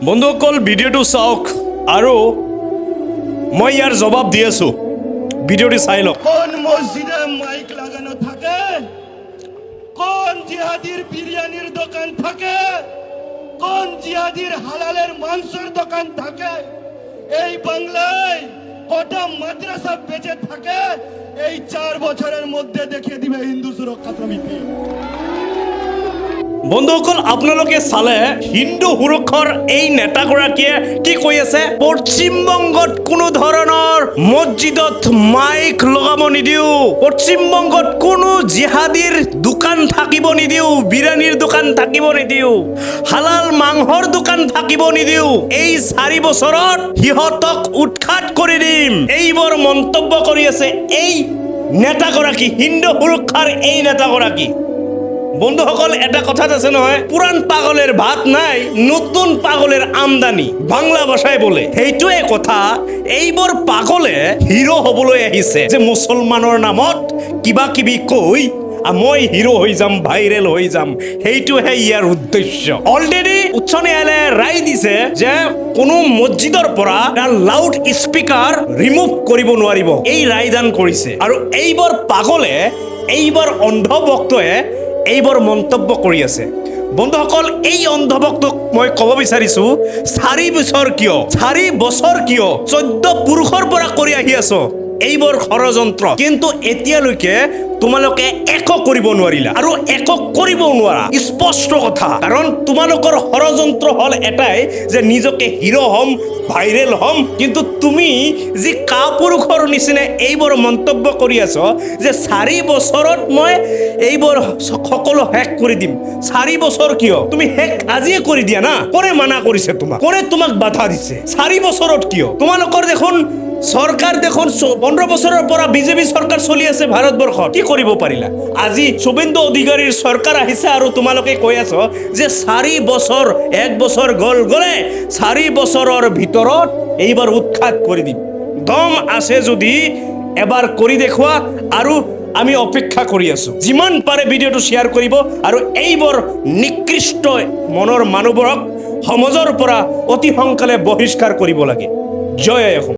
বন্ধুসকল ভিডিওটো চাওক আৰু মই ইয়াৰ জবাব দি আছো। ভিডিওটি চাই লওক। কোন মসজিদে মাইক লাগানো থাকে, কোন জিহাদির বিরিয়ানির দোকান থাকে, কোন জিহাদির হালালের মাংসের দোকান থাকে, এই বাংলায় কটা মাদ্রাসা বেঁচে থাকে, এই 4 বছরের মধ্যে দেখিয়ে দিবে হিন্দু সুরক্ষা সমিতি। বন্ধুসকল আপোনালোকে চালে হিন্দু সুৰক্ষাৰ এই নেতাগৰাকীয়ে কি কৈ আছে, পশ্চিমবংগত কোনো ধৰণৰ মছজিদত মাইক লগাব নিদিও, পশ্চিমবংগত কোনো জিহাদীৰ দোকান থাকিব নিদিও, বিৰিয়ানীৰ দোকান থাকিব নিদিও, হালাল মাংসৰ দোকান থাকিব নিদিও, এই 4 বছৰত সিহঁতক উৎখাত কৰি দিম, এইবোৰ মন্তব্য কৰি আছে এই নেতাগৰাকী, হিন্দু সুৰক্ষাৰ এই নেতাগৰাকী। বন্ধুসকল এটা কথাত আছে নহয়, পুরান পাগলের ভাত নাই, নতুন পাগলের আমদানি, বাংলা ভাষায় বলে। সেইটোৱে কথা, এইবোৰ পাগলে হিৰো হবলৈ আহিছে যে মুছলমানৰ নামত কিবা কিবি কৈ মই হিৰো হৈ যাম, ভাইৰেল হৈ যাম, সেইটোহে ইয়াৰ উদ্দেশ্য। অলৰেডি উচ্চ ন্যায়ালয়ে ৰায় দিছে যে কোনো মছজিদৰ পৰা লাউড স্পিকাৰ ৰিমুভ কৰিব নোৱাৰিব, এই ৰায়দান কৰিছে। আৰু এইবোৰ পাগলে, এইবোৰ অন্ধভক্তয়ে এইবোৰ মন্তব্য কৰি আছে। বন্ধুসকল এই অন্ধভক্তক মই ক'ব বিচাৰিছো, 4 বছৰ কিয়, 4 বছৰ কিয় 14 পুৰুষৰ পৰা কৰি আহি আছো এইবোৰ ষড়যন্ত্ৰ, কিন্তু এতিয়ালৈকে তোমালোকে একো কৰিব নোৱাৰিলা আৰু একো কৰিবও নোৱাৰা, স্পষ্ট কথা। কাৰণ তোমালোকৰ ষড়যন্ত্ৰ হ'ল এটাই যে নিজকে হিৰো হ'ম, ভাইৰেল হ'ম, কিন্তু তুমি যি কাপুৰুষৰ নিচিনা এইবোৰ মন্তব্য কৰি আছ যে 4 বছৰত মই এইবোৰ সকলো শেষ কৰি দিম। 4 বছৰ কিয়, তুমি শেষ আজিয়ে কৰি দিয়া না, কোনে মানা কৰিছে তোমাক, কোনে তোমাক বাধা দিছে? 4 বছৰত কিয়? তোমালোকৰ দেখোন চৰকাৰ দেখোন 15 বছৰৰ পৰা বিজেপি চৰকাৰ চলি আছে ভাৰতবৰ্ষত, কি কৰিব পাৰিলা? আজি শুভেন্দু অধিকাৰীৰ চৰকাৰ আহিছে আৰু তোমালোকে কৈ আছ যে 4 বছৰ, 1 বছৰ গ'লে 4 বছৰৰ ভিতৰত এইবাৰ উৎখাত কৰি দিম। দম আছে যদি এবাৰ কৰি দেখুৱা, আৰু আমি অপেক্ষা কৰি আছো। যিমান পাৰে ভিডিঅ'টো শ্বেয়াৰ কৰিব আৰু এইবোৰ নিকৃষ্ট মনৰ মানুহবোৰক সমাজৰ পৰা অতি সোনকালে বহিষ্কাৰ কৰিব লাগে। জয় অসম।